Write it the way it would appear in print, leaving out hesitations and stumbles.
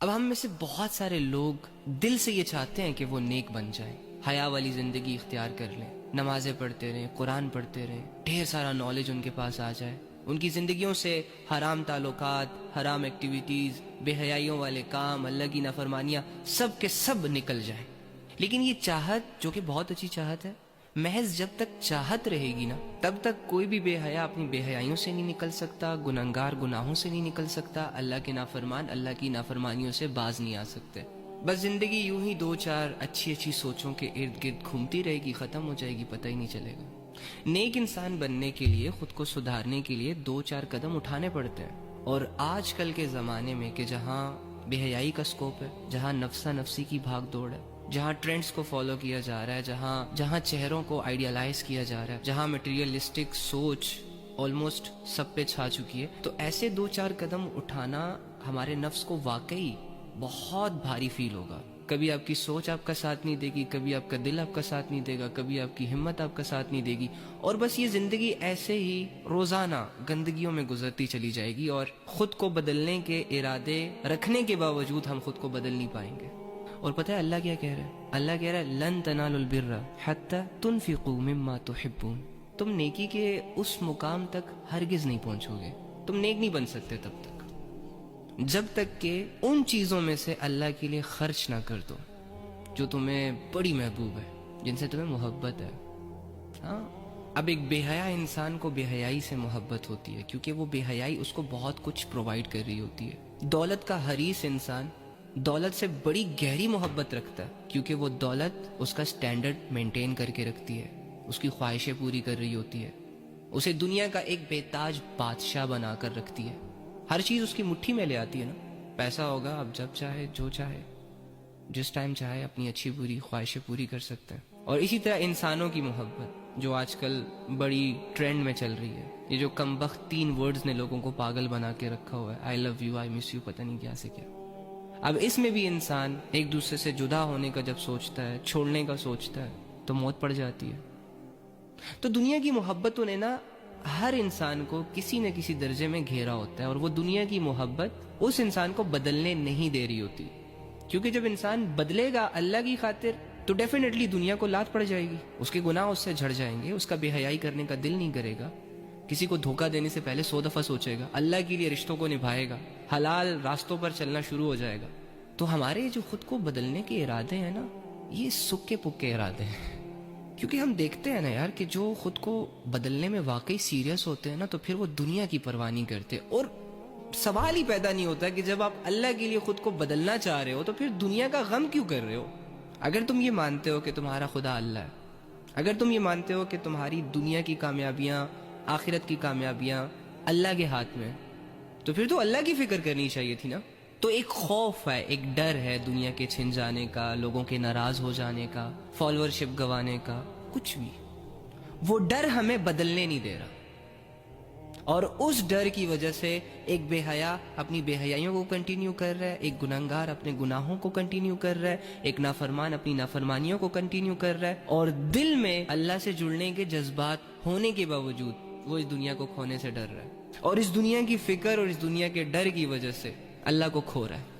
اب ہم میں سے بہت سارے لوگ دل سے یہ چاہتے ہیں کہ وہ نیک بن جائیں، حیا والی زندگی اختیار کر لیں، نمازیں پڑھتے رہیں، قرآن پڑھتے رہیں، ڈھیر سارا نالج ان کے پاس آ جائے، ان کی زندگیوں سے حرام تعلقات، حرام ایکٹیویٹیز، بے حیائیوں والے کام، اللہ کی نافرمانیاں سب کے سب نکل جائیں۔ لیکن یہ چاہت، جو کہ بہت اچھی چاہت ہے، محض جب تک چاہت رہے گی نا، تب تک کوئی بھی بے حیا اپنی بے حیائیوں سے نہیں نکل سکتا، گنہگار گناہوں سے نہیں نکل سکتا، اللہ کے نافرمان اللہ کی نافرمانیوں سے باز نہیں آ سکتے۔ بس زندگی یوں ہی دو چار اچھی اچھی سوچوں کے ارد گرد گھومتی رہے گی، ختم ہو جائے گی، پتہ ہی نہیں چلے گا۔ نیک انسان بننے کے لیے، خود کو سدھارنے کے لیے دو چار قدم اٹھانے پڑتے ہیں۔ اور آج کل کے زمانے میں کہ جہاں بے حیائی کا سکوپ ہے، جہاں نفسا نفسی کی بھاگ دوڑ ہے، جہاں ٹرینڈز کو فالو کیا جا رہا ہے، جہاں چہروں کو آئیڈیالائز کیا جا رہا ہے، جہاں میٹیریلسٹک سوچ آلموسٹ سب پہ چھا چکی ہے، تو ایسے دو چار قدم اٹھانا ہمارے نفس کو واقعی بہت بھاری فیل ہوگا۔ کبھی آپ کی سوچ آپ کا ساتھ نہیں دے گی، کبھی آپ کا دل آپ کا ساتھ نہیں دے گا، کبھی آپ کی ہمت آپ کا ساتھ نہیں دے گی، اور بس یہ زندگی ایسے ہی روزانہ گندگیوں میں گزرتی چلی جائے گی، اور خود کو بدلنے کے ارادے رکھنے کے باوجود ہم خود کو بدل نہیں پائیں گے۔ اور پتہ ہے اللہ کیا کہہ رہا ہے؟ اللہ کہہ رہا ہے لن تنالوا البر حتی تنفقوا مما تحبون۔ تم نیکی کے اس مقام تک ہرگز نہیں پہنچو گے، تم نیک نہیں بن سکتے تب تک جب تک کہ ان چیزوں میں سے اللہ کے لیے خرچ نہ کر دو جو تمہیں بڑی محبوب ہے، جن سے تمہیں محبت ہے۔ ہاں، اب ایک بے حیا انسان کو بے حیائی سے محبت ہوتی ہے، کیونکہ وہ بے حیائی اس کو بہت کچھ پرووائڈ کر رہی ہوتی ہے۔ دولت کا حریص انسان دولت سے بڑی گہری محبت رکھتا ہے، کیونکہ وہ دولت اس کا سٹینڈرڈ مینٹین کر کے رکھتی ہے، اس کی خواہشیں پوری کر رہی ہوتی ہے، اسے دنیا کا ایک بے تاج بادشاہ بنا کر رکھتی ہے، ہر چیز اس کی مٹھی میں لے آتی ہے نا۔ پیسہ ہوگا، اب جب چاہے جو چاہے جس ٹائم چاہے اپنی اچھی بری خواہشیں پوری کر سکتے ہیں۔ اور اسی طرح انسانوں کی محبت جو آج کل بڑی ٹرینڈ میں چل رہی ہے، یہ جو کم بخت 3 ورڈز نے لوگوں کو پاگل بنا کے رکھا ہوا ہے، آئی love you, I miss you, پتہ نہیں کیا سے کیا۔ اب اس میں بھی انسان ایک دوسرے سے جدا ہونے کا جب سوچتا ہے، چھوڑنے کا سوچتا ہے، تو موت پڑ جاتی ہے۔ تو دنیا کی محبتوں نے نا ہر انسان کو کسی نہ کسی درجے میں گھیرا ہوتا ہے، اور وہ دنیا کی محبت اس انسان کو بدلنے نہیں دے رہی ہوتی، کیونکہ جب انسان بدلے گا اللہ کی خاطر تو ڈیفینیٹلی دنیا کو لات پڑ جائے گی، اس کے گناہ اس سے جھڑ جائیں گے، اس کا بے حیائی کرنے کا دل نہیں کرے گا، کسی کو دھوکہ دینے سے پہلے 100 دفعہ سوچے گا، اللہ کے لیے رشتوں کو نبھائے گا، حلال راستوں پر چلنا شروع ہو جائے گا۔ تو ہمارے جو خود کو بدلنے کے ارادے ہیں نا، یہ سکے پکے ارادے ہیں، کیونکہ ہم دیکھتے ہیں نا یار کہ جو خود کو بدلنے میں واقعی سیریس ہوتے ہیں نا، تو پھر وہ دنیا کی پرواہ نہیں کرتے، اور سوال ہی پیدا نہیں ہوتا کہ جب آپ اللہ کے لیے خود کو بدلنا چاہ رہے ہو تو پھر دنیا کا غم کیوں کر رہے ہو؟ اگر تم یہ مانتے ہو کہ تمہارا خدا اللہ ہے، اگر تم یہ مانتے ہو کہ تمہاری دنیا کی کامیابیاں، آخرت کی کامیابیاں اللہ کے ہاتھ میں، تو پھر تو اللہ کی فکر کرنی چاہیے تھی نا۔ تو ایک خوف ہے، ایک ڈر ہے دنیا کے چھن جانے کا، لوگوں کے ناراض ہو جانے کا، فالوورشپ گوانے کا، کچھ بھی، وہ ڈر ہمیں بدلنے نہیں دے رہا، اور اس ڈر کی وجہ سے ایک بے حیا اپنی بے حیائیوں کو کنٹینیو کر رہا ہے، ایک گنہگار اپنے گناہوں کو کنٹینیو کر رہا ہے، ایک نافرمان اپنی نافرمانیوں کو کنٹینیو کر رہا ہے، اور دل میں اللہ سے جڑنے کے جذبات ہونے کے باوجود وہ اس دنیا کو کھونے سے ڈر رہا ہے، اور اس دنیا کی فکر اور اس دنیا کے ڈر کی وجہ سے اللہ کو کھو رہا ہے۔